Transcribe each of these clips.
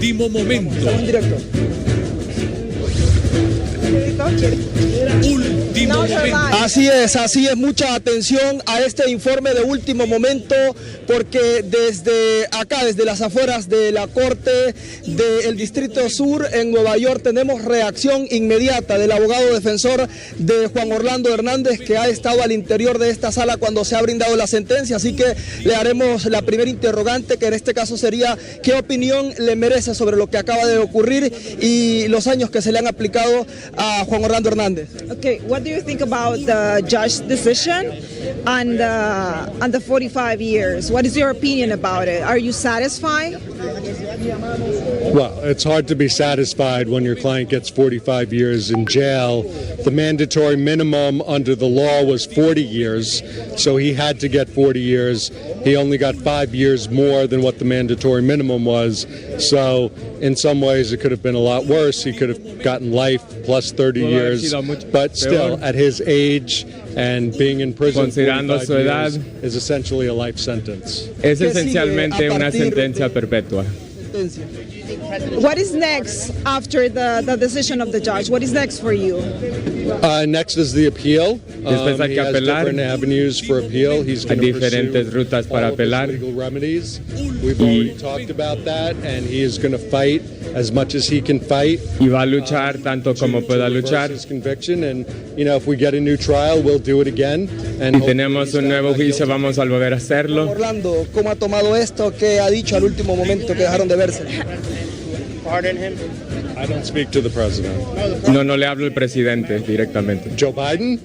último momento. Último momento. Así es, mucha atención a este informe de último momento, porque desde acá, desde las afueras de la Corte del Distrito Sur en Nueva York, tenemos reacción inmediata del abogado defensor de Juan Orlando Hernández, que ha estado al interior de esta sala cuando se ha brindado la sentencia, así que le haremos la primera interrogante, que en este caso sería qué opinión le merece sobre lo que acaba de ocurrir y los años que se le han aplicado a Juan Orlando Hernández. Okay, what do you think about the judge's decision and the 45 years? What is your opinion about it? Are you satisfied? Well, it's hard to be satisfied when your client gets 45 years in jail. The mandatory minimum under the law was 40 years, so he had to get 40 years. He only got 5 years more than what the mandatory minimum was, so in some ways it could have been a lot worse. He could have gotten life plus 30 years, but still, at his age and being in prison 45 years is essentially a life sentence. Es esencialmente una sentencia perpetua. What is next after the decision of the judge? What is next for you? Next is the appeal. Después hay He que has apelar. different avenues for appeal. He's Hay going to diferentes pursue rutas para all of his apelar. legal remedies. We've already talked about that, and he is going to fight as much as he can fight. Y va a luchar tanto como pueda to reverse luchar. his conviction, and if we get a new trial, we'll do it again. And Si tenemos un nuevo juicio, vamos a volver a hacerlo. Orlando, ¿cómo ha tomado esto? ¿Qué ha dicho al último momento que dejaron de verse? I don't speak to the president. No le hablo al presidente directamente. Joe Biden?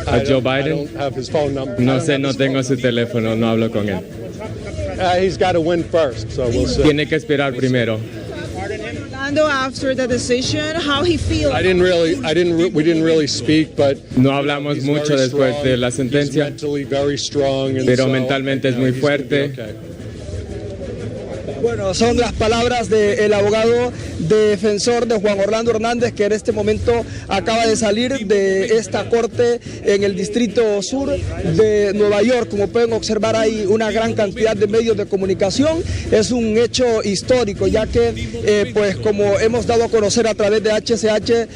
A Joe I Biden, don't have his phone number. no sé, no tengo su teléfono, no hablo con él. He's got to win first, so we'll see. Tiene que esperar primero. Orlando, after the decision, how he feels? We didn't really speak, but No hablamos mucho después de la sentencia, mentally very strong, and pero so, mentalmente es muy he's gonna be fuerte. okay. Bueno, son las palabras del abogado defensor de Juan Orlando Hernández, que en este momento acaba de salir de esta corte en el Distrito Sur de Nueva York. Como pueden observar, hay una gran cantidad de medios de comunicación. Es un hecho histórico, ya que, pues como hemos dado a conocer a través de HCH,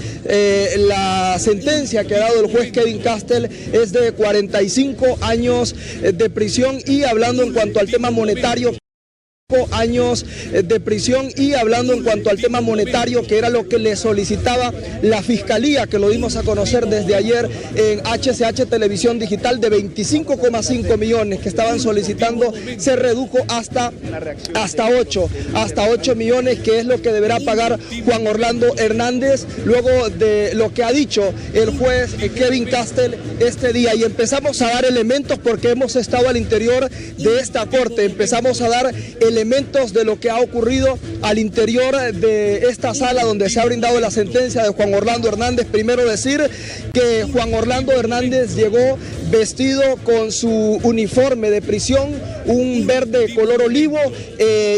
la sentencia que ha dado el juez Kevin Castell es de 45 años de prisión. Y hablando en cuanto al tema monetario, años de prisión, y hablando en cuanto al tema monetario, que era lo que le solicitaba la Fiscalía, que lo dimos a conocer desde ayer en HCH Televisión Digital, de 25,5 millones que estaban solicitando, se redujo hasta 8 millones, que es lo que deberá pagar Juan Orlando Hernández, luego de lo que ha dicho el juez Kevin Castell este día. Y empezamos a dar elementos, porque hemos estado al interior de esta corte, empezamos a dar elementos de lo que ha ocurrido al interior de esta sala donde se ha brindado la sentencia de Juan Orlando Hernández. Primero decir que Juan Orlando Hernández llegó vestido con su uniforme de prisión, un verde color olivo,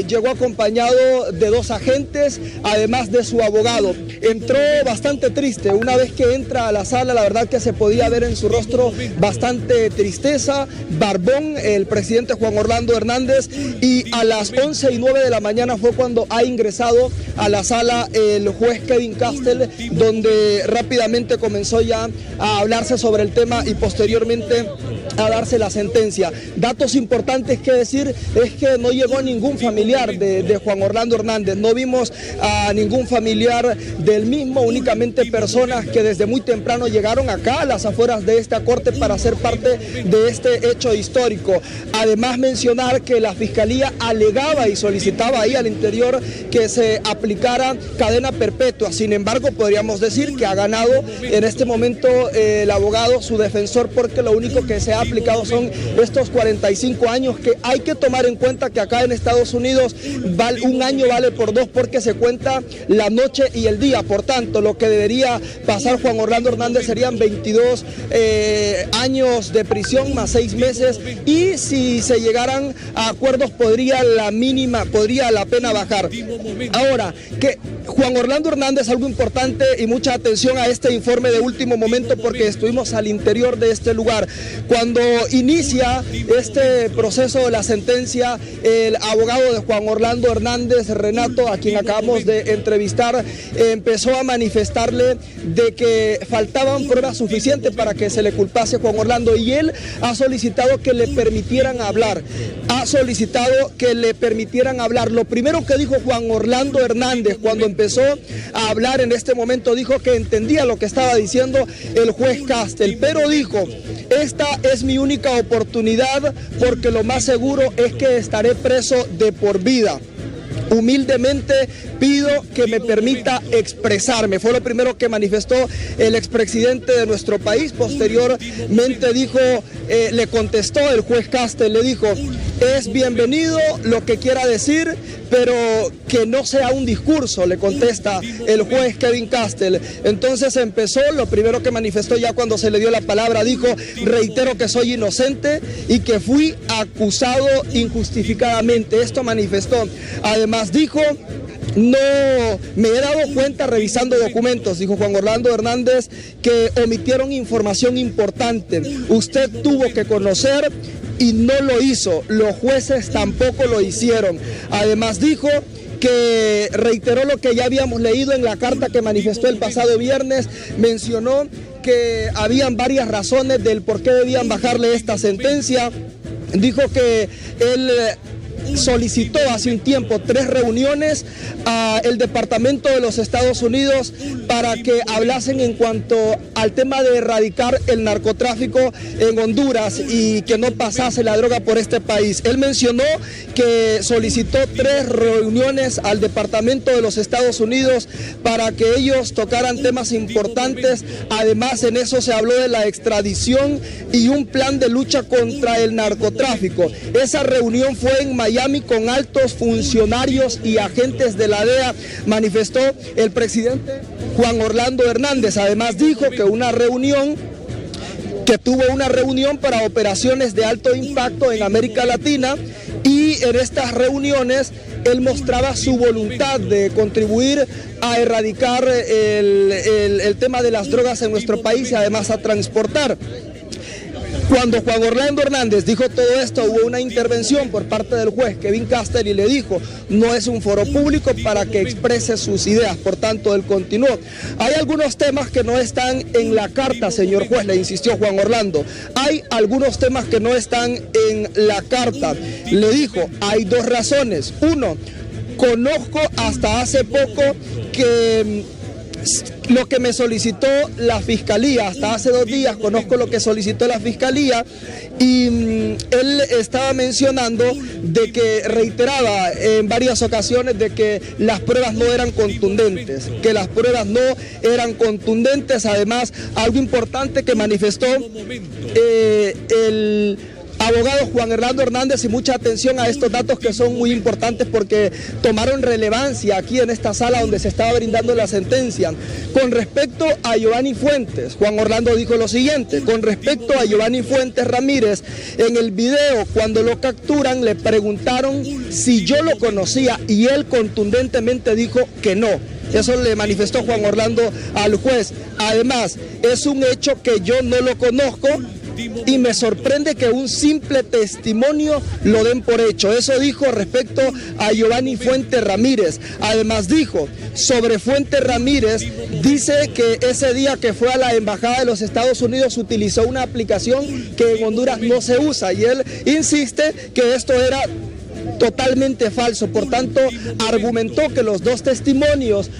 llegó acompañado de 2 agentes, además de su abogado. Entró bastante triste. Una vez que entra a la sala, la verdad que se podía ver en su rostro bastante tristeza, barbón, el presidente Juan Orlando Hernández, y a las 11:09 de la mañana fue cuando ha ingresado a la sala el juez Kevin Castell, donde rápidamente comenzó ya a hablarse sobre el tema y posteriormente a darse la sentencia. Datos importantes que decir es que no llegó ningún familiar de Juan Orlando Hernández, no vimos a ningún familiar del mismo, únicamente personas que desde muy temprano llegaron acá a las afueras de esta corte para ser parte de este hecho histórico. Además, mencionar que la Fiscalía alegaba y solicitaba ahí al interior que se aplicara cadena perpetua. Sin embargo, podríamos decir que ha ganado en este momento el abogado, su defensor, porque lo único que se ha aplicado son estos 45 años, que hay que tomar en cuenta que acá en Estados Unidos un año vale por 2 porque se cuenta la noche y el día. Por tanto, lo que debería pasar Juan Orlando Hernández serían 22 años de prisión más 6 meses, y si se llegaran a acuerdos podría la pena bajar. Ahora, que Juan Orlando Hernández, algo importante y mucha atención a este informe de último momento, porque estuvimos al interior de este lugar. Cuando Cuando inicia este proceso de la sentencia, el abogado de Juan Orlando Hernández, Renato, a quien acabamos de entrevistar, empezó a manifestarle de que faltaban pruebas suficientes para que se le culpase a Juan Orlando, y él ha solicitado que le permitieran hablar. Lo primero que dijo Juan Orlando Hernández cuando empezó a hablar en este momento, dijo que entendía lo que estaba diciendo el juez Castel, pero dijo: esta es mi única oportunidad porque lo más seguro es que estaré preso de por vida. Humildemente pido que me permita expresarme. Fue lo primero que manifestó el expresidente de nuestro país. Posteriormente dijo, le contestó el juez Castel, le dijo: es bienvenido lo que quiera decir, pero que no sea un discurso, le contesta el juez Kevin Castel. Entonces empezó, lo primero que manifestó ya cuando se le dio la palabra, dijo: reitero que soy inocente y que fui acusado injustificadamente. Esto manifestó. Además dijo: no me he dado cuenta revisando documentos, dijo Juan Orlando Hernández, que omitieron información importante. Usted tuvo que conocer y no lo hizo. Los jueces tampoco lo hicieron. Además dijo que reiteró lo que ya habíamos leído en la carta que manifestó el pasado viernes. Mencionó que habían varias razones del por qué debían bajarle esta sentencia. Dijo que él solicitó hace un tiempo 3 reuniones al Departamento de los Estados Unidos para que hablasen en cuanto al tema de erradicar el narcotráfico en Honduras y que no pasase la droga por este país. Él mencionó que solicitó 3 reuniones al Departamento de los Estados Unidos para que ellos tocaran temas importantes. Además, en eso se habló de la extradición y un plan de lucha contra el narcotráfico. Esa reunión fue en Miami con altos funcionarios y agentes de la DEA, manifestó el presidente Juan Orlando Hernández. Además dijo que tuvo una reunión para operaciones de alto impacto en América Latina, y en estas reuniones él mostraba su voluntad de contribuir a erradicar el tema de las drogas en nuestro país y además a transportar. Cuando Juan Orlando Hernández dijo todo esto, hubo una intervención por parte del juez Kevin Castel y le dijo: no es un foro público para que exprese sus ideas. Por tanto, él continuó: hay algunos temas que no están en la carta, señor juez, le insistió Juan Orlando. Hay algunos temas que no están en la carta. Le dijo: hay 2 razones. Uno, conozco hasta hace poco que lo que me solicitó la Fiscalía, hasta hace 2 días conozco lo que solicitó la Fiscalía, y él estaba mencionando de que reiteraba en varias ocasiones de que las pruebas no eran contundentes, Además, algo importante que manifestó el abogado Juan Orlando Hernández, y mucha atención a estos datos que son muy importantes porque tomaron relevancia aquí en esta sala donde se estaba brindando la sentencia. Con respecto a Giovanni Fuentes, Juan Orlando dijo lo siguiente: con respecto a Giovanni Fuentes Ramírez, en el video cuando lo capturan le preguntaron si yo lo conocía y él contundentemente dijo que no. Eso le manifestó Juan Orlando al juez. Además, es un hecho que yo no lo conozco y me sorprende que un simple testimonio lo den por hecho. Eso dijo respecto a Giovanni Fuentes Ramírez. Además dijo sobre Fuentes Ramírez, dice que ese día que fue a la Embajada de los Estados Unidos utilizó una aplicación que en Honduras no se usa, y él insiste que esto era totalmente falso. Por tanto, argumentó que los 2 testimonios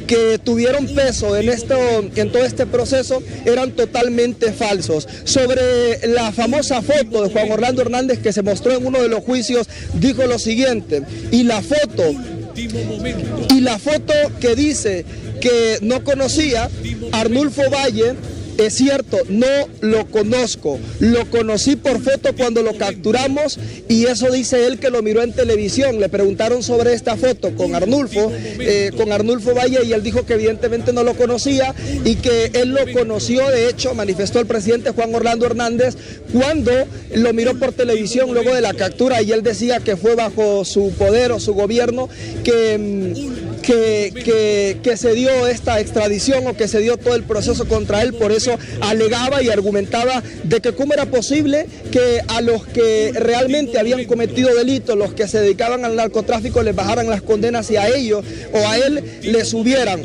que tuvieron peso en todo este proceso eran totalmente falsos. Sobre la famosa foto de Juan Orlando Hernández que se mostró en uno de los juicios, dijo lo siguiente: y la foto que dice que no conocía Arnulfo Valle, es cierto, no lo conozco, lo conocí por foto cuando lo capturamos, y eso dice él que lo miró en televisión. Le preguntaron sobre esta foto con Arnulfo Valle, y él dijo que evidentemente no lo conocía y que él lo conoció, de hecho, manifestó el presidente Juan Orlando Hernández, cuando lo miró por televisión luego de la captura, y él decía que fue bajo su poder o su gobierno que que se dio esta extradición o que se dio todo el proceso contra él. Por eso alegaba y argumentaba de que cómo era posible que a los que realmente habían cometido delitos, los que se dedicaban al narcotráfico, les bajaran las condenas y a ellos o a él les subieran.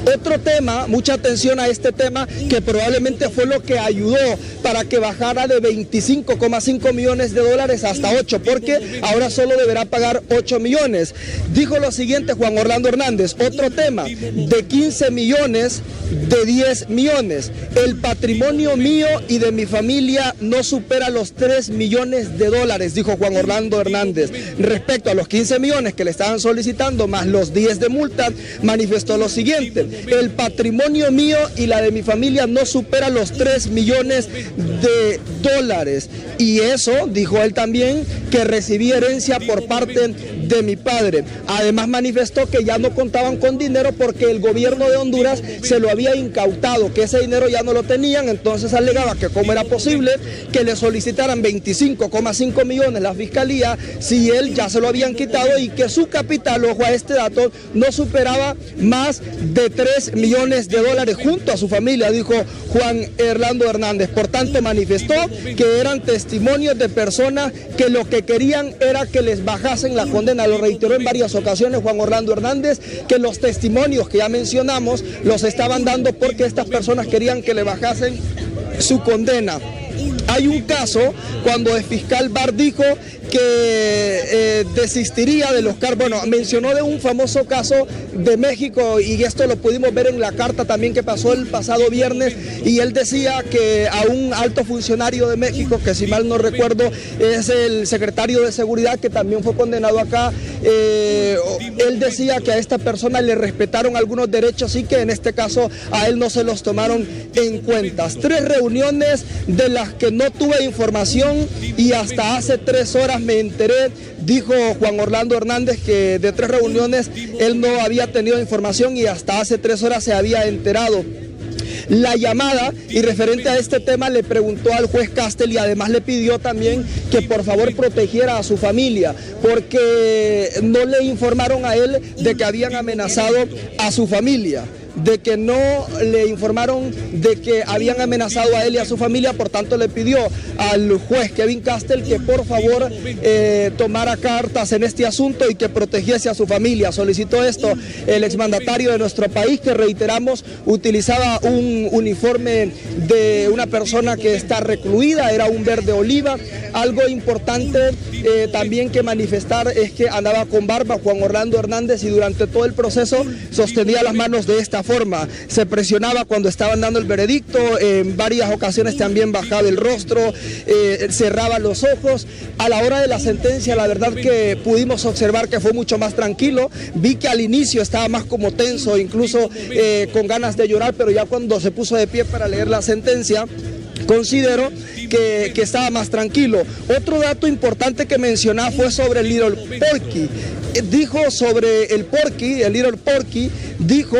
Otro tema, mucha atención a este tema, que probablemente fue lo que ayudó para que bajara de 25,5 millones de dólares hasta 8, porque ahora solo deberá pagar 8 millones. Dijo lo siguiente Juan Orlando Hernández, otro tema, de 15 millones, de 10 millones. El patrimonio mío y de mi familia no supera los 3 millones de dólares, dijo Juan Orlando Hernández. Respecto a los 15 millones que le estaban solicitando, más los 10 de multa, manifestó lo siguiente: el patrimonio mío y la de mi familia no supera los 3 millones de dólares. Y eso, dijo él también, que recibí herencia por parte de mi padre. Además manifestó que ya no contaban con dinero porque el gobierno de Honduras se lo había incautado, que ese dinero ya no lo tenían. Entonces alegaba que cómo era posible que le solicitaran 25,5 millones la fiscalía si él ya se lo habían quitado, y que su capital, ojo a este dato, no superaba más de 3 millones de dólares junto a su familia, dijo Juan Orlando Hernández. Por tanto, manifestó que eran testimonios de personas que lo que querían era que les bajasen la condena. Lo reiteró en varias ocasiones Juan Orlando Hernández, que los testimonios que ya mencionamos los estaban dando porque estas personas querían que le bajasen su condena. Hay un caso cuando el fiscal Barr dijo que desistiría de los cargos. Bueno, mencionó de un famoso caso de México, y esto lo pudimos ver en la carta también que pasó el pasado viernes, y él decía que a un alto funcionario de México, que si mal no recuerdo es el secretario de Seguridad, que también fue condenado acá, él decía que a esta persona le respetaron algunos derechos y que en este caso a él no se los tomaron en cuenta. 3 reuniones de las que no tuve información y hasta hace 3 horas me enteré, dijo Juan Orlando Hernández, que de 3 reuniones él no había tenido información y hasta hace 3 horas se había enterado. La llamada, y referente a este tema, le preguntó al juez Castel y además le pidió también que por favor protegiera a su familia, porque no le informaron a él de que habían amenazado a su familia, de que no le informaron de que habían amenazado a él y a su familia. Por tanto le pidió al juez Kevin Castel que por favor tomara cartas en este asunto y que protegiese a su familia. Solicitó esto el exmandatario de nuestro país, que reiteramos utilizaba un uniforme de una persona que está recluida, era un verde oliva. Algo importante también que manifestar es que andaba con barba Juan Orlando Hernández, y durante todo el proceso sostenía las manos de esta forma. Se presionaba cuando estaban dando el veredicto, en varias ocasiones también bajaba el rostro, cerraba los ojos. A la hora de la sentencia, la verdad que pudimos observar que fue mucho más tranquilo. Vi que al inicio estaba más como tenso, incluso con ganas de llorar, pero ya cuando se puso de pie para leer la sentencia, considero que estaba más tranquilo. Otro dato importante que mencionaba fue sobre el Little Porky. Dijo sobre el Porky, el Little Porky, dijo: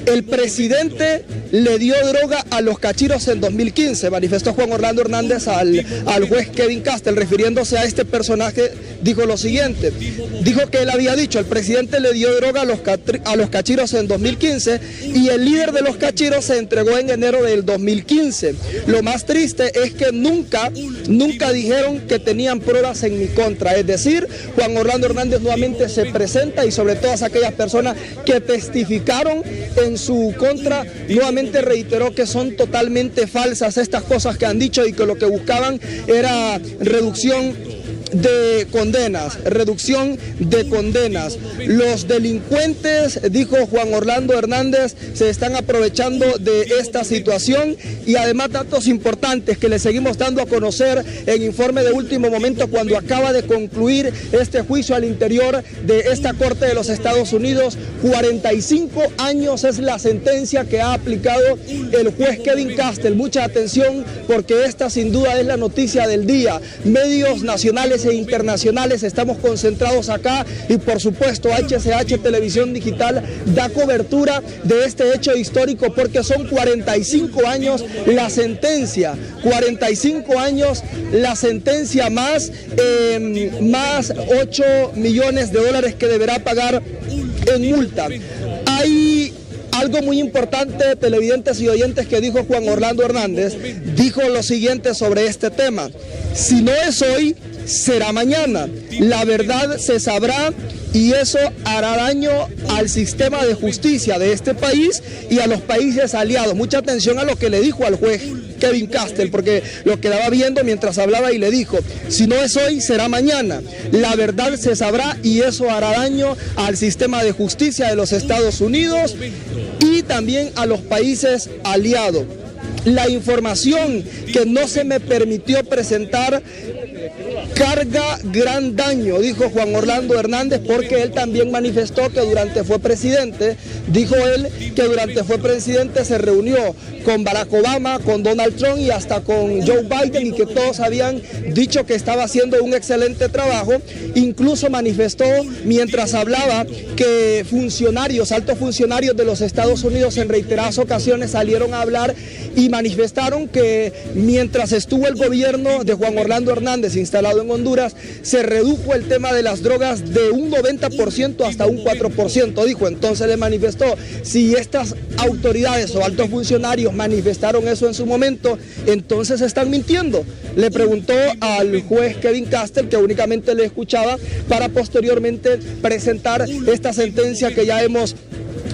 el presidente le dio droga a los cachiros en 2015, manifestó Juan Orlando Hernández al juez Kevin Castel. Refiriéndose a este personaje, dijo lo siguiente: dijo que él había dicho, el presidente le dio droga a los cachiros en 2015 y el líder de los cachiros se entregó en enero del 2015. Lo más triste es que nunca dijeron que tenían pruebas en mi contra. Es decir, Juan Orlando Hernández nuevamente se presenta, y sobre todas aquellas personas que testificaron en su contra, nuevamente reiteró que son totalmente falsas estas cosas que han dicho y que lo que buscaban era reducción de condenas. Los delincuentes, dijo Juan Orlando Hernández, se están aprovechando de esta situación. Y además datos importantes que le seguimos dando a conocer en informe de último momento, cuando acaba de concluir este juicio al interior de esta Corte de los Estados Unidos. 45 años es la sentencia que ha aplicado el juez Kevin Castel. Mucha atención, porque esta sin duda es la noticia del día. Medios nacionales e internacionales estamos concentrados acá, y por supuesto HCH Televisión Digital da cobertura de este hecho histórico, porque son 45 años la sentencia, 45 años la sentencia, más 8 millones de dólares que deberá pagar en multa. Hay algo muy importante, televidentes y oyentes, que dijo Juan Orlando Hernández. Dijo lo siguiente sobre este tema: si no es hoy, será mañana. La verdad se sabrá y eso hará daño al sistema de justicia de este país y a los países aliados. Mucha atención a lo que le dijo al juez Kevin Castell, porque lo quedaba viendo mientras hablaba y le dijo: si no es hoy, será mañana. La verdad se sabrá y eso hará daño al sistema de justicia de los Estados Unidos y también a los países aliados. La información que no se me permitió presentar carga gran daño, dijo Juan Orlando Hernández, porque él también manifestó que durante fue presidente, dijo él que durante fue presidente se reunió con Barack Obama, con Donald Trump y hasta con Joe Biden, y que todos habían dicho que estaba haciendo un excelente trabajo. Incluso manifestó mientras hablaba que funcionarios, altos funcionarios de los Estados Unidos en reiteradas ocasiones salieron a hablar y manifestaron que mientras estuvo el gobierno de Juan Orlando Hernández instalado en Honduras, se redujo el tema de las drogas de un 90% hasta un 4%, dijo. Entonces le manifestó: si estas autoridades o altos funcionarios manifestaron eso en su momento, entonces están mintiendo. Le preguntó al juez Kevin Castell, que únicamente le escuchaba, para posteriormente presentar esta sentencia que ya hemos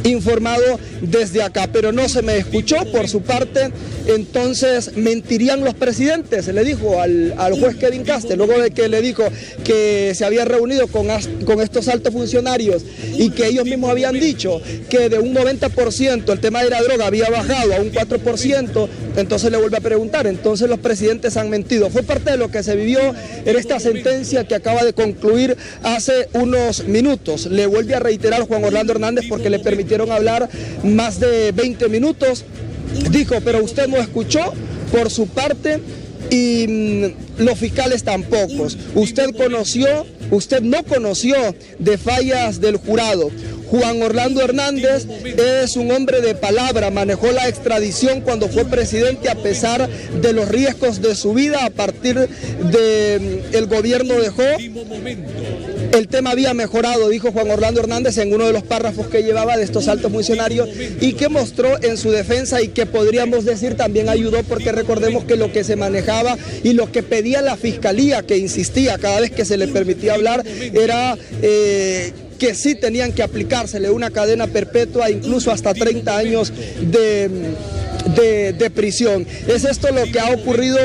informado desde acá, pero no se me escuchó por su parte. Entonces mentirían los presidentes, le dijo al juez Kevin Castell, luego de que le dijo que se había reunido con estos altos funcionarios y que ellos mismos habían dicho que de un 90% el tema de la droga había bajado a un 4%. Entonces le vuelve a preguntar: entonces los presidentes han mentido. Fue parte de lo que se vivió en esta sentencia que acaba de concluir hace unos minutos. Le vuelve a reiterar Juan Orlando Hernández, porque le permitieron hablar más de 20 minutos. Dijo: pero usted no escuchó por su parte y los fiscales tampoco. Usted no conoció de fallas del jurado. Juan Orlando Hernández es un hombre de palabra, manejó la extradición cuando fue presidente a pesar de los riesgos de su vida. A partir del gobierno de el tema había mejorado, dijo Juan Orlando Hernández en uno de los párrafos que llevaba de estos altos funcionarios y que mostró en su defensa, y que podríamos decir también ayudó, porque recordemos que lo que se manejaba y lo que pedía la fiscalía, que insistía cada vez que se le permitía hablar, era que sí tenían que aplicársele una cadena perpetua, incluso hasta 30 años de prisión. Es esto lo que ha ocurrido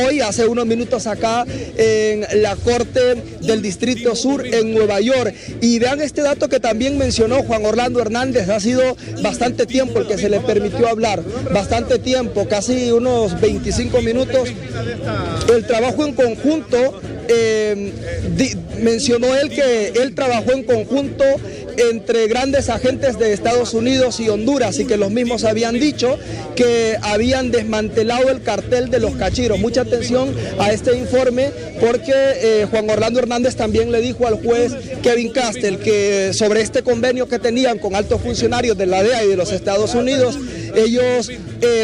hoy, hace unos minutos acá en la Corte del Distrito Sur en Nueva York. Y vean este dato que también mencionó Juan Orlando Hernández: ha sido bastante tiempo el que se le permitió hablar, bastante tiempo, casi unos 25 minutos. El trabajo en conjunto, mencionó él que él trabajó en conjunto entre grandes agentes de Estados Unidos y Honduras, y que los mismos habían dicho que habían desmantelado el cartel de los cachiros. Mucha atención a este informe, porque Juan Orlando Hernández también le dijo al juez Kevin Castell que sobre este convenio que tenían con altos funcionarios de la DEA y de los Estados Unidos, ellos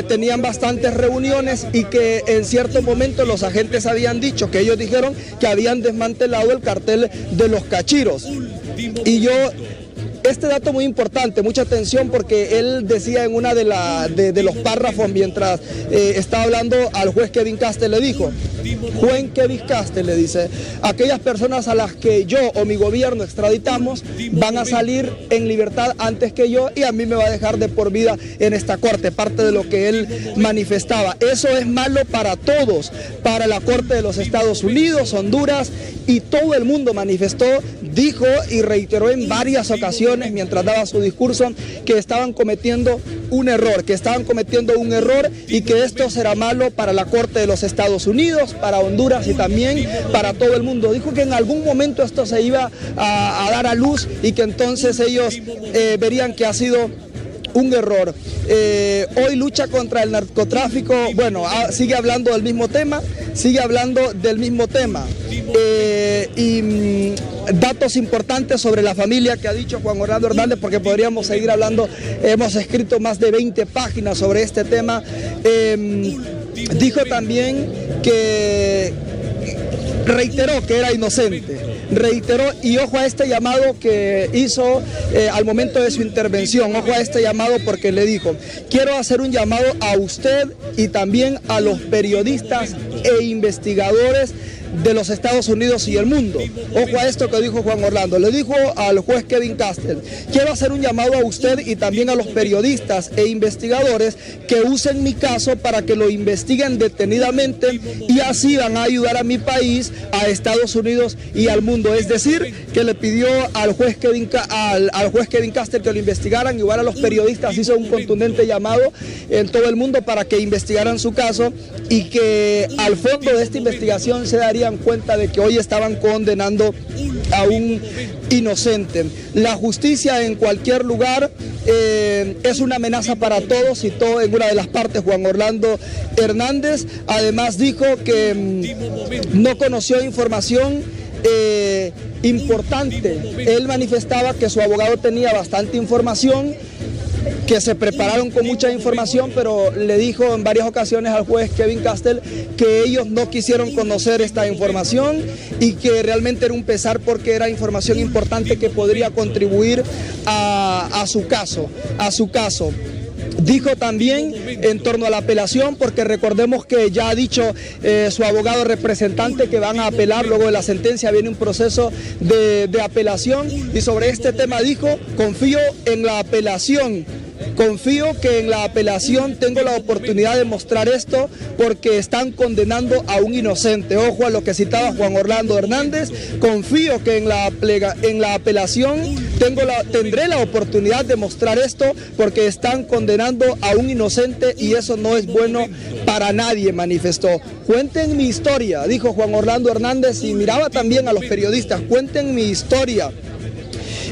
tenían bastantes reuniones y que en cierto momento los agentes habían dicho, que ellos dijeron que habían desmantelado el cartel de los cachiros. Y este dato muy importante, mucha atención, porque él decía en una de los párrafos mientras estaba hablando al juez Kevin Castell, le dijo: juez Kevin Castell, le dice, aquellas personas a las que yo o mi gobierno extraditamos van a salir en libertad antes que yo, y a mí me va a dejar de por vida en esta corte. Parte de lo que él manifestaba. Eso es malo para todos, para la Corte de los Estados Unidos, Honduras, y todo el mundo manifestó, dijo y reiteró en varias ocasiones mientras daba su discurso que estaban cometiendo un error, y que esto será malo para la Corte de los Estados Unidos, para Honduras y también para todo el mundo. Dijo que en algún momento esto se iba a dar a luz y que entonces ellos verían que ha sido un error. Hoy lucha contra el narcotráfico, bueno, sigue hablando del mismo tema, y datos importantes sobre la familia que ha dicho Juan Orlando Hernández, porque podríamos seguir hablando. Hemos escrito más de 20 páginas sobre este tema. Dijo también que reiteró que era inocente. reiteró, y ojo a este llamado que hizo al momento de su intervención, ojo a este llamado porque le dijo: quiero hacer un llamado a usted y también a los periodistas e investigadores de los Estados Unidos y el mundo. Ojo a esto que dijo Juan Orlando. Le dijo al juez Kevin Castell: quiero hacer un llamado a usted y también a los periodistas e investigadores que usen mi caso para que lo investiguen detenidamente y así van a ayudar a mi país, a Estados Unidos y al mundo. Es decir, que le pidió al juez Kevin Castell que lo investigaran, igual a los periodistas hizo un contundente llamado en todo el mundo para que investigaran su caso y que al fondo de esta investigación se darían cuenta de que hoy estaban condenando a un inocente. La justicia en cualquier lugar es una amenaza para todos y todo en una de las partes. Juan Orlando Hernández además dijo que no conoció información importante. Él manifestaba que su abogado tenía bastante información, que se prepararon con mucha información, pero le dijo en varias ocasiones al juez Kevin Castell que ellos no quisieron conocer esta información y que realmente era un pesar porque era información importante que podría contribuir a su caso. Dijo también en torno a la apelación, porque recordemos que ya ha dicho su abogado representante que van a apelar luego de la sentencia, viene un proceso de apelación, y sobre este tema dijo: confío en la apelación. Confío que en la apelación tengo la oportunidad de mostrar esto porque están condenando a un inocente. Ojo a lo que citaba Juan Orlando Hernández. Confío que en la apelación tendré la oportunidad de mostrar esto porque están condenando a un inocente y eso no es bueno para nadie, manifestó. Cuenten mi historia, dijo Juan Orlando Hernández, y miraba también a los periodistas: cuenten mi historia.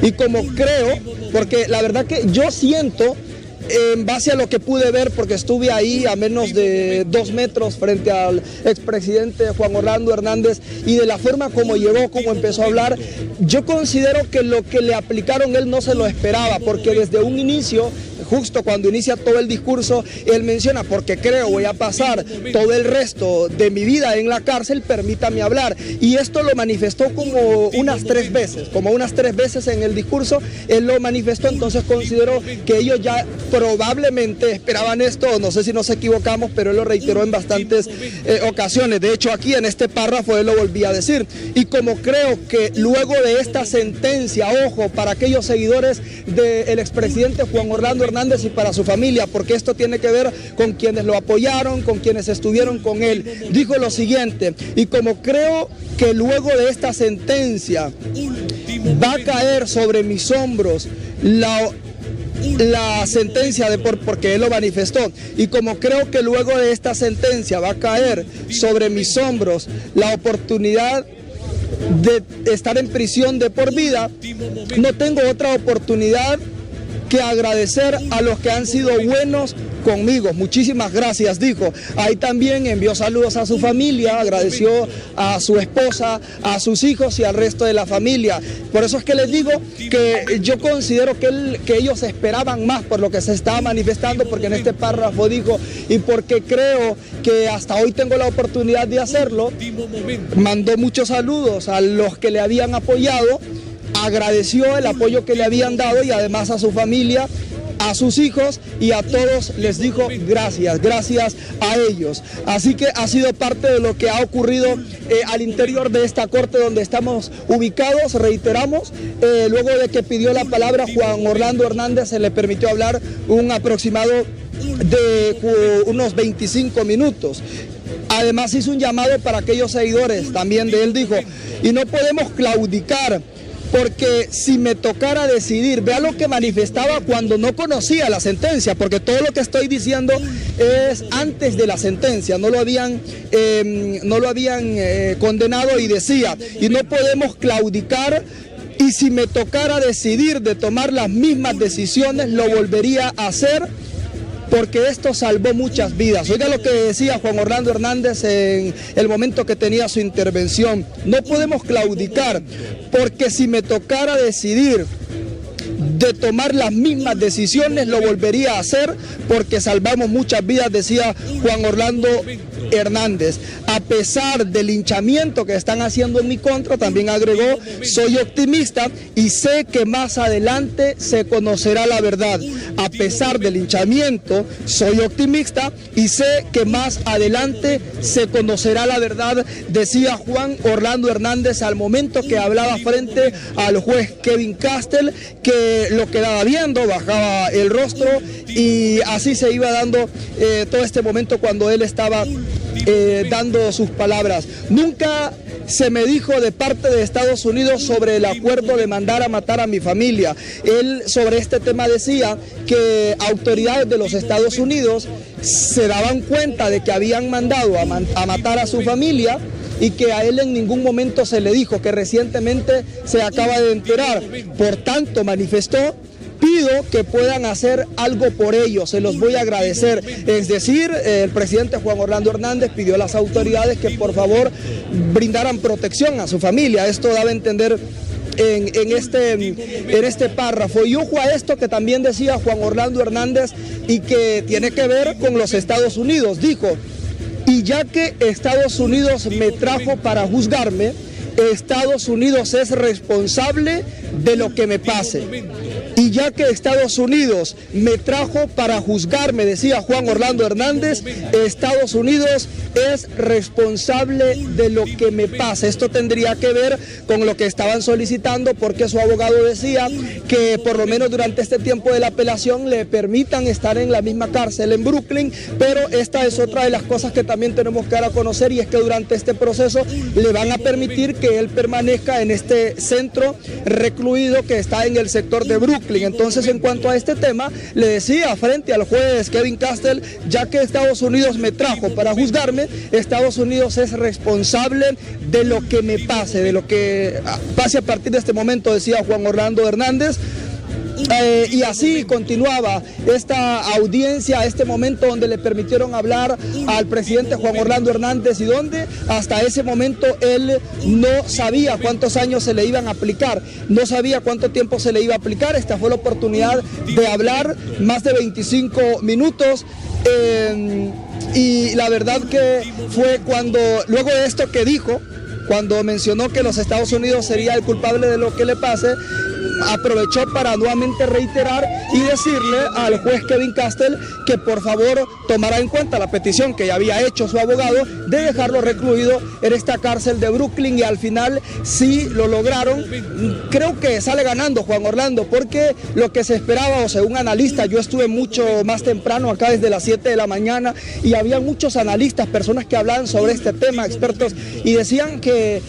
Y como creo, porque la verdad que yo siento, en base a lo que pude ver, porque estuve ahí a menos de 2 metros frente al expresidente Juan Orlando Hernández, y de la forma como llegó, como empezó a hablar, yo considero que lo que le aplicaron él no se lo esperaba, porque desde un inicio, justo cuando inicia todo el discurso, él menciona: porque creo voy a pasar todo el resto de mi vida en la cárcel, permítame hablar. Y esto lo manifestó como unas 3 veces en el discurso, él lo manifestó. Entonces considero que ellos ya probablemente esperaban esto, no sé si nos equivocamos, pero él lo reiteró en bastantes ocasiones. De hecho, aquí en este párrafo él lo volvía a decir. Y como creo que luego de esta sentencia, ojo, para aquellos seguidores del expresidente Juan Orlando Hernández y para su familia, porque esto tiene que ver con quienes lo apoyaron, con quienes estuvieron con él, dijo lo siguiente: y como creo que luego de esta sentencia va a caer sobre mis hombros la sentencia porque él lo manifestó, y como creo que luego de esta sentencia va a caer sobre mis hombros la oportunidad de estar en prisión de por vida, no tengo otra oportunidad que agradecer a los que han sido buenos conmigo. Muchísimas gracias, dijo. Ahí también envió saludos a su familia, agradeció a su esposa, a sus hijos y al resto de la familia. Por eso es que les digo que yo considero que ellos esperaban más por lo que se estaba manifestando, porque en este párrafo dijo: y porque creo que hasta hoy tengo la oportunidad de hacerlo. Mandó muchos saludos a los que le habían apoyado, agradeció el apoyo que le habían dado y además a su familia, a sus hijos, y a todos les dijo gracias a ellos. Así que ha sido parte de lo que ha ocurrido al interior de esta corte donde estamos ubicados. Reiteramos, luego de que pidió la palabra Juan Orlando Hernández, se le permitió hablar un aproximado de unos 25 minutos. Además hizo un llamado para aquellos seguidores también de él, dijo: y no podemos claudicar, porque si me tocara decidir, vea lo que manifestaba cuando no conocía la sentencia, porque todo lo que estoy diciendo es antes de la sentencia, no lo habían condenado, y decía: y no podemos claudicar, y si me tocara decidir de tomar las mismas decisiones, lo volvería a hacer, porque esto salvó muchas vidas. Oiga lo que decía Juan Orlando Hernández en el momento que tenía su intervención: no podemos claudicar, porque si me tocara decidir de tomar las mismas decisiones, lo volvería a hacer, porque salvamos muchas vidas, decía Juan Orlando Hernández. A pesar del linchamiento que están haciendo en mi contra, también agregó, soy optimista y sé que más adelante se conocerá la verdad. A pesar del linchamiento, soy optimista y sé que más adelante se conocerá la verdad, decía Juan Orlando Hernández al momento que hablaba frente al juez Kevin Castell, que lo quedaba viendo, bajaba el rostro y así se iba dando todo este momento cuando él estaba dando sus palabras. Nunca se me dijo de parte de Estados Unidos sobre el acuerdo de mandar a matar a mi familia. Él sobre este tema decía que autoridades de los Estados Unidos se daban cuenta de que habían mandado a matar a su familia y que a él en ningún momento se le dijo, que recientemente se acaba de enterar. Por tanto, manifestó, pido que puedan hacer algo por ellos, se los voy a agradecer. Es decir, el presidente Juan Orlando Hernández pidió a las autoridades que por favor brindaran protección a su familia. Esto daba a entender en este párrafo. Y ojo a esto que también decía Juan Orlando Hernández y que tiene que ver con los Estados Unidos. Dijo, y ya que Estados Unidos me trajo para juzgarme, Estados Unidos es responsable de lo que me pase. Y ya que Estados Unidos me trajo para juzgarme, decía Juan Orlando Hernández, Estados Unidos es responsable de lo que me pase. Esto tendría que ver con lo que estaban solicitando, porque su abogado decía que por lo menos durante este tiempo de la apelación le permitan estar en la misma cárcel en Brooklyn, pero esta es otra de las cosas que también tenemos que dar a conocer, y es que durante este proceso le van a permitir que él permanezca en este centro recluido que está en el sector de Brooklyn. Entonces, en cuanto a este tema, le decía frente al juez Kevin Castell, ya que Estados Unidos me trajo para juzgarme, Estados Unidos es responsable de lo que me pase, de lo que pase a partir de este momento, decía Juan Orlando Hernández. Y así continuaba esta audiencia, este momento donde le permitieron hablar al presidente Juan Orlando Hernández y donde hasta ese momento él no sabía cuántos años se le iban a aplicar, no sabía cuánto tiempo se le iba a aplicar. Esta fue la oportunidad de hablar más de 25 minutos. Y la verdad que fue cuando, luego de esto que dijo, cuando mencionó que los Estados Unidos sería el culpable de lo que le pase, aprovechó para nuevamente reiterar y decirle al juez Kevin Castell que por favor tomara en cuenta la petición que ya había hecho su abogado de dejarlo recluido en esta cárcel de Brooklyn, y al final sí lo lograron. Creo que sale ganando Juan Orlando, porque lo que se esperaba, o según analistas, yo estuve mucho más temprano acá desde las 7 de la mañana y había muchos analistas, personas que hablaban sobre este tema, expertos, y decían que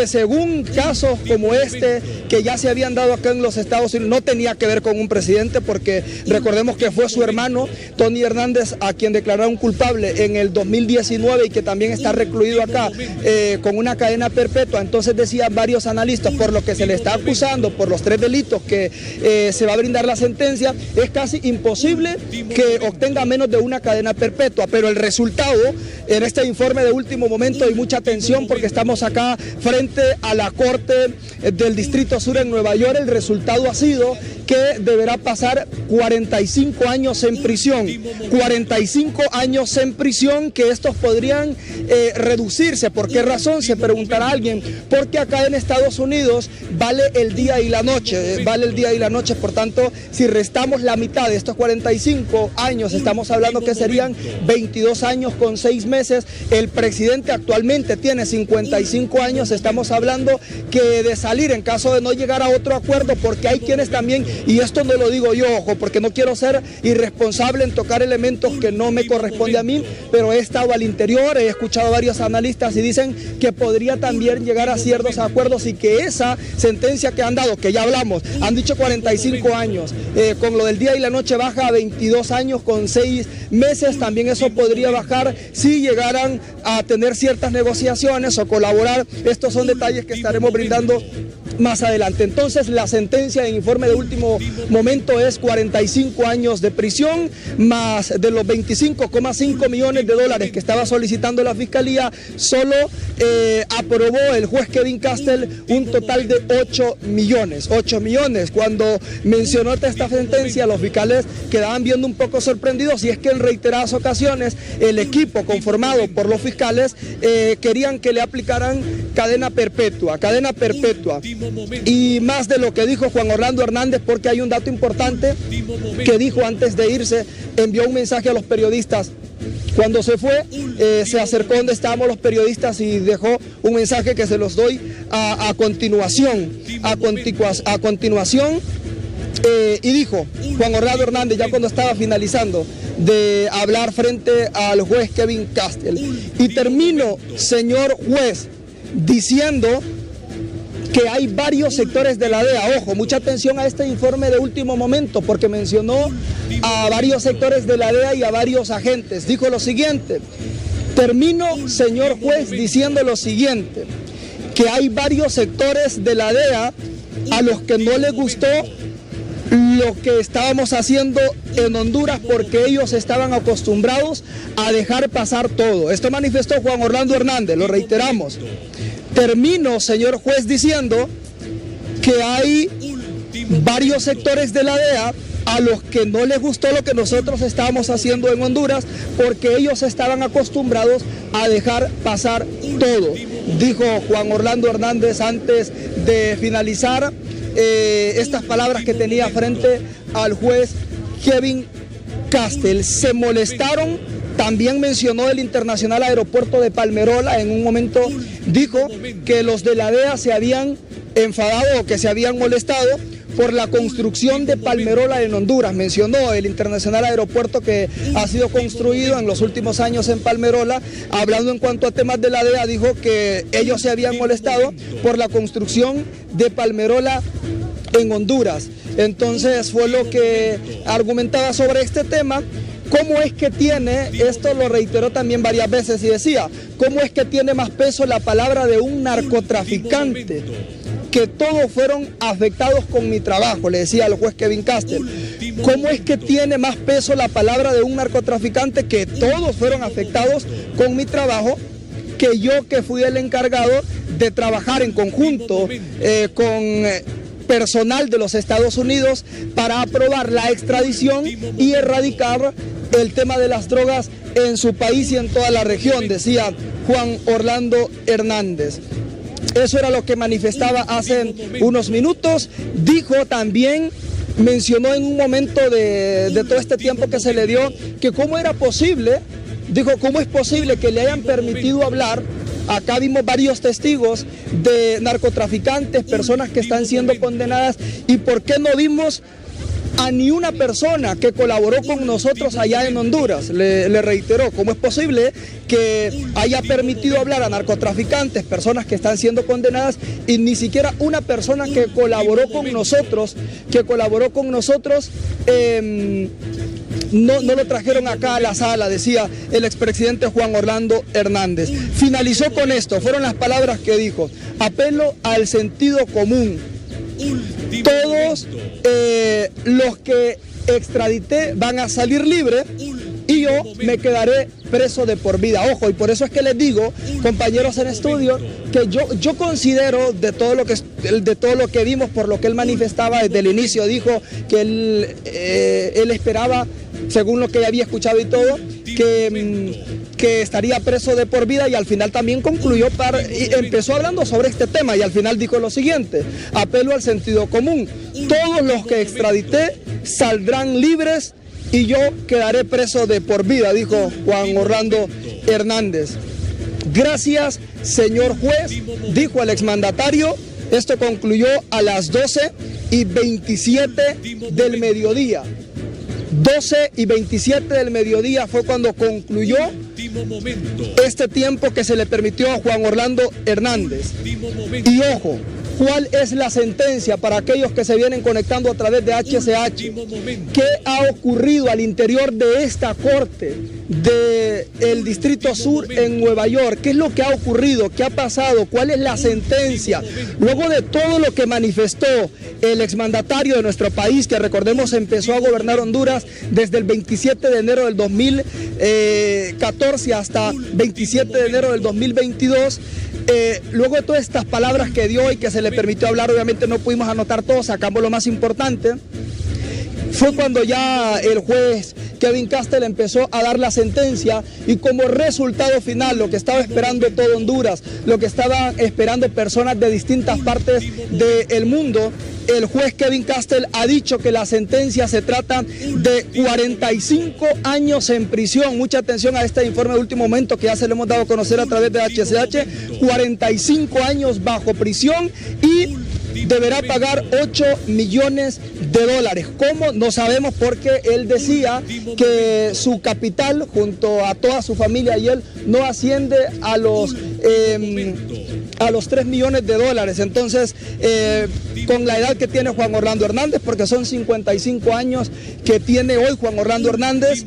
según casos como este que ya se habían dado acá en los Estados Unidos, no tenía que ver con un presidente, porque recordemos que fue su hermano Tony Hernández a quien declararon culpable en el 2019 y que también está recluido acá con una cadena perpetua. Entonces decían varios analistas, por lo que se le está acusando, por los 3 delitos que se va a brindar la sentencia, es casi imposible que obtenga menos de una cadena perpetua. Pero el resultado en este informe de último momento, hay mucha atención porque estamos acá frente a la Corte del Distrito Sur en Nueva York, el resultado ha sido que deberá pasar 45 años en prisión. 45 años en prisión, que estos podrían reducirse. ¿Por qué razón? Se preguntará alguien. Porque acá en Estados Unidos vale el día y la noche, vale el día y la noche. Por tanto, si restamos la mitad de estos 45 años, estamos hablando que serían 22 años con 6 meses. El presidente actualmente tiene 55 años. Estamos hablando que de salir, en caso de no llegar a otro acuerdo, porque hay quienes también, y esto no lo digo yo, ojo, porque no quiero ser irresponsable en tocar elementos que no me corresponde a mí, pero he estado al interior, he escuchado a varios analistas y dicen que podría también llegar a ciertos acuerdos, y que esa sentencia que han dado, que ya hablamos, han dicho 45 años, con lo del día y la noche baja a 22 años con 6 meses, también eso podría bajar si llegaran a tener ciertas negociaciones o colaborar. Estos son detalles que estaremos brindando más adelante. Entonces la sentencia en informe de último momento es 45 años de prisión, más de los 25,5 millones de dólares que estaba solicitando la fiscalía, solo aprobó el juez Kevin Castell un total de 8 millones. Cuando mencionó esta sentencia, los fiscales quedaban viendo un poco sorprendidos, y es que en reiteradas ocasiones el equipo conformado por los fiscales querían que le aplicaran cadena perpetua, y más de lo que dijo Juan Orlando Hernández, porque hay un dato importante que dijo antes de irse. Envió un mensaje a los periodistas. Cuando se fue, se acercó donde estábamos los periodistas y dejó un mensaje que se los doy a continuación. Y dijo Juan Orlando Hernández, ya cuando estaba finalizando de hablar frente al juez Kevin Castell: y termino, señor juez, diciendo que hay varios sectores de la DEA. Ojo, mucha atención a este informe de último momento, porque mencionó a varios sectores de la DEA y a varios agentes. Dijo lo siguiente: termino, señor juez, diciendo lo siguiente, que hay varios sectores de la DEA a los que no les gustó lo que estábamos haciendo en Honduras, porque ellos estaban acostumbrados a dejar pasar todo. Esto manifestó Juan Orlando Hernández, lo reiteramos. Termino, señor juez, diciendo que hay varios sectores de la DEA a los que no les gustó lo que nosotros estábamos haciendo en Honduras, porque ellos estaban acostumbrados a dejar pasar todo, dijo Juan Orlando Hernández antes de finalizar estas palabras que tenía frente al juez Kevin Castell. Se molestaron. También mencionó el Internacional Aeropuerto de Palmerola. En un momento dijo que los de la DEA se habían enfadado o que se habían molestado por la construcción de Palmerola en Honduras. Mencionó el Internacional Aeropuerto que ha sido construido en los últimos años en Palmerola. Hablando en cuanto a temas de la DEA, dijo que ellos se habían molestado por la construcción de Palmerola en Honduras. Entonces fue lo que argumentaba sobre este tema. ¿Cómo es que tiene, esto lo reiteró también varias veces y decía, cómo es que tiene más peso la palabra de un narcotraficante? Que todos fueron afectados con mi trabajo, le decía al juez Kevin Castell. ¿Cómo es que tiene más peso la palabra de un narcotraficante? Que todos fueron afectados con mi trabajo, que yo, que fui el encargado de trabajar en conjunto con personal de los Estados Unidos para aprobar la extradición y erradicar el tema de las drogas en su país y en toda la región, decía Juan Orlando Hernández. Eso era lo que manifestaba hace unos minutos. Dijo también, mencionó en un momento de todo este tiempo que se le dio, que cómo era posible, dijo, cómo es posible que le hayan permitido hablar. Acá vimos varios testigos de narcotraficantes, personas que están siendo condenadas, y por qué no vimos a ni una persona que colaboró con nosotros allá en Honduras. Le reiteró, ¿cómo es posible que haya permitido hablar a narcotraficantes, personas que están siendo condenadas, y ni siquiera una persona que colaboró con nosotros, no lo trajeron acá a la sala? Decía el expresidente Juan Orlando Hernández. Finalizó con esto, fueron las palabras que dijo: apelo al sentido común. Todos los que extradité van a salir libres y yo me quedaré preso de por vida. Ojo, y por eso es que les digo, compañeros en estudio, que yo considero, de todo lo que vimos, por lo que él manifestaba desde el inicio, dijo que él esperaba, según lo que había escuchado y todo, que estaría preso de por vida, y al final también concluyó y empezó hablando sobre este tema, y al final dijo lo siguiente: apelo al sentido común. Todos los que extradité saldrán libres y yo quedaré preso de por vida, dijo Juan Orlando Hernández. Gracias, señor juez, dijo el exmandatario. Esto concluyó a las 12:27 del mediodía. 12:27 del mediodía fue cuando concluyó este tiempo que se le permitió a Juan Orlando Hernández. Y ojo, ¿Cuál es la sentencia para aquellos que se vienen conectando a través de HCH? ¿Qué ha ocurrido al interior de esta corte del Distrito Sur en Nueva York? ¿Qué es lo que ha ocurrido? ¿Qué ha pasado? ¿Cuál es la sentencia? Luego de todo lo que manifestó el exmandatario de nuestro país, que recordemos empezó a gobernar Honduras desde el 27 de enero del 2014 hasta 27 de enero del 2022, luego de todas estas palabras que dio y que se le permitió hablar, obviamente no pudimos anotar todo, sacamos lo más importante. Fue cuando ya el juez Kevin Castell empezó a dar la sentencia y como resultado final, lo que estaba esperando todo Honduras, lo que estaban esperando personas de distintas partes del mundo, el juez Kevin Castell ha dicho que la sentencia se trata de 45 años en prisión. Mucha atención a este informe de último momento que ya se lo hemos dado a conocer a través de HCH. 45 años bajo prisión y deberá pagar $8 millones. ¿Cómo? No sabemos, porque él decía que su capital junto a toda su familia y él no asciende a los $3 millones. Entonces, con la edad que tiene Juan Orlando Hernández, porque son 55 años que tiene hoy Juan Orlando Hernández,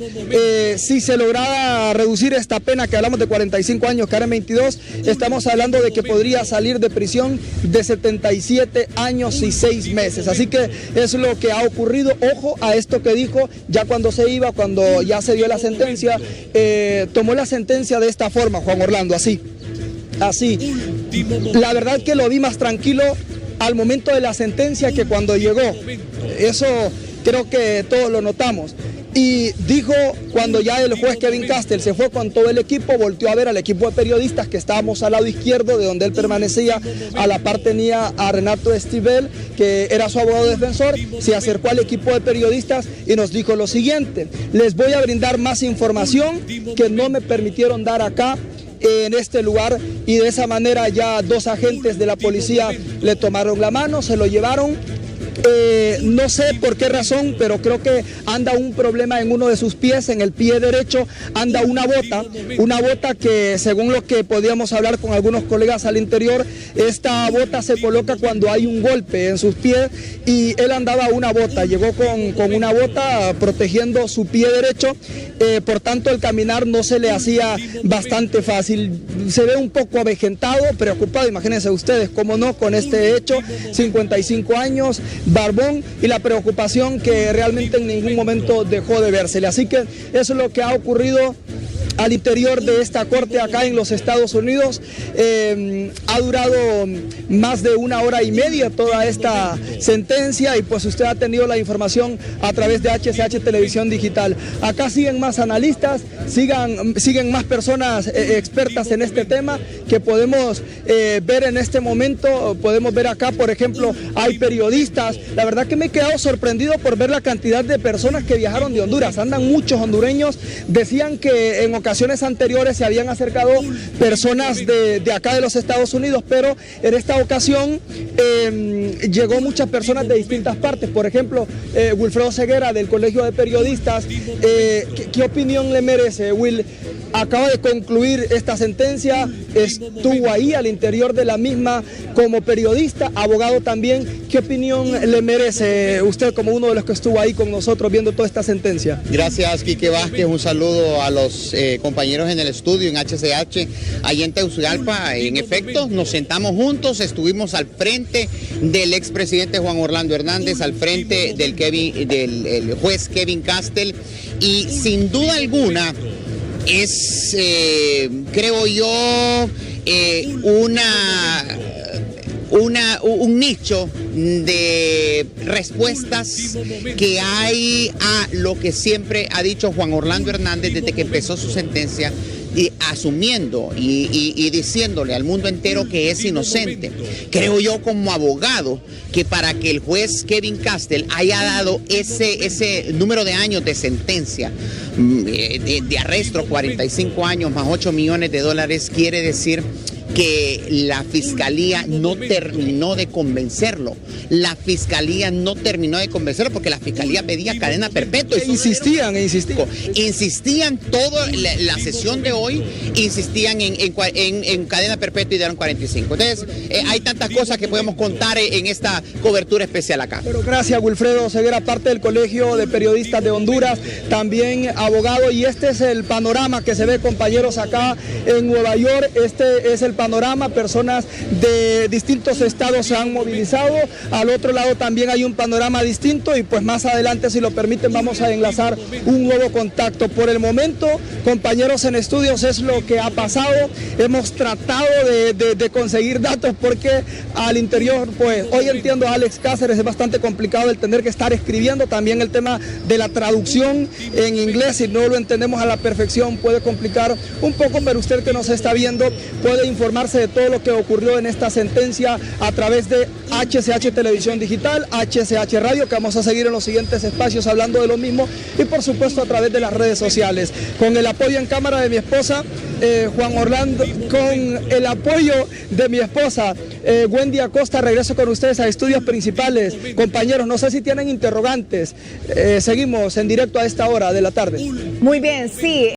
si se lograra reducir esta pena, que hablamos de 45 años, que ahora en 22, estamos hablando de que podría salir de prisión de 77 años y 6 meses. Así que es lo que ha ocurrido. Ojo a esto que dijo ya cuando se iba, cuando ya se dio la sentencia, tomó la sentencia de esta forma, Juan Orlando, así. La verdad que lo vi más tranquilo al momento de la sentencia que cuando llegó. Eso creo que todos lo notamos. Y dijo, cuando ya el juez Kevin Castell se fue con todo el equipo, volteó a ver al equipo de periodistas que estábamos al lado izquierdo de donde él permanecía, a la par tenía a Renato Esquivel, que era su abogado defensor, se acercó al equipo de periodistas y nos dijo lo siguiente: les voy a brindar más información que no me permitieron dar acá en este lugar, y de esa manera ya 2 agentes de la policía le tomaron la mano, se lo llevaron. No sé por qué razón, pero creo que anda un problema en uno de sus pies, en el pie derecho anda una bota que, según lo que podíamos hablar con algunos colegas al interior, esta bota se coloca cuando hay un golpe en sus pies, y él andaba una bota, llegó con una bota protegiendo su pie derecho, por tanto el caminar no se le hacía bastante fácil, se ve un poco avejentado, preocupado, imagínense ustedes, cómo no, con este hecho, 55 años, barbón, y la preocupación que realmente en ningún momento dejó de vérsele. Así que eso es lo que ha ocurrido al interior de esta corte acá en los Estados Unidos. Ha durado más de 1 hora y media toda esta sentencia, y pues usted ha tenido la información a través de HCH Televisión Digital. Acá siguen más analistas, siguen más personas expertas en este tema que podemos ver en este momento. Podemos ver acá, por ejemplo, hay periodistas. La verdad que me he quedado sorprendido por ver la cantidad de personas que viajaron de Honduras. Andan muchos hondureños. Decían que en ocasiones anteriores se habían acercado personas de acá de los Estados Unidos, pero en esta ocasión llegó muchas personas de distintas partes. Por ejemplo, Wilfredo Ceguera, del Colegio de Periodistas. ¿Qué opinión le merece, Will? Acaba de concluir esta sentencia, estuvo ahí al interior de la misma como periodista, abogado también. ¿Qué opinión le merece usted como uno de los que estuvo ahí con nosotros viendo toda esta sentencia? Gracias, Quique Vázquez. Un saludo a los compañeros en el estudio en HCH, allí en Tegucigalpa. En efecto, nos sentamos juntos, estuvimos al frente del expresidente Juan Orlando Hernández, al frente del juez Kevin Castell, y sin duda alguna es, creo yo, un nicho de respuestas que hay a lo que siempre ha dicho Juan Orlando Hernández desde que empezó su sentencia, y asumiendo y diciéndole al mundo entero que es inocente. Creo yo, como abogado, que para que el juez Kevin Castell haya dado ese número de años de sentencia, de arresto, 45 años más $8 millones, quiere decir que la fiscalía no terminó de convencerlo. La fiscalía no terminó de convencerlo porque la fiscalía pedía cadena perpetua. Insistían. Insistían toda la sesión de hoy, insistían en cadena perpetua y dieron 45. Entonces, hay tantas cosas que podemos contar en esta cobertura especial acá. Pero gracias, Wilfredo Ceguera, parte del Colegio de Periodistas de Honduras, también abogado, y este es el panorama que se ve, compañeros, acá en Nueva York. Este es el panorama, personas de distintos estados se han movilizado, al otro lado también hay un panorama distinto y pues más adelante, si lo permiten, vamos a enlazar un nuevo contacto. Por el momento, compañeros en estudios, es lo que ha pasado. Hemos tratado de conseguir datos porque al interior, pues hoy entiendo a Alex Cáceres, es bastante complicado el tener que estar escribiendo, también el tema de la traducción en inglés, si no lo entendemos a la perfección puede complicar un poco, pero usted que nos está viendo puede informarse de todo lo que ocurrió en esta sentencia a través de HCH Televisión Digital, HCH Radio, que vamos a seguir en los siguientes espacios hablando de lo mismo, y por supuesto a través de las redes sociales, con el apoyo en cámara de mi esposa Juan Orlando, con el apoyo de mi esposa Wendy Acosta. Regreso con ustedes a estudios principales. Compañeros, no sé si tienen interrogantes, seguimos en directo a esta hora de la tarde. Muy bien, sí.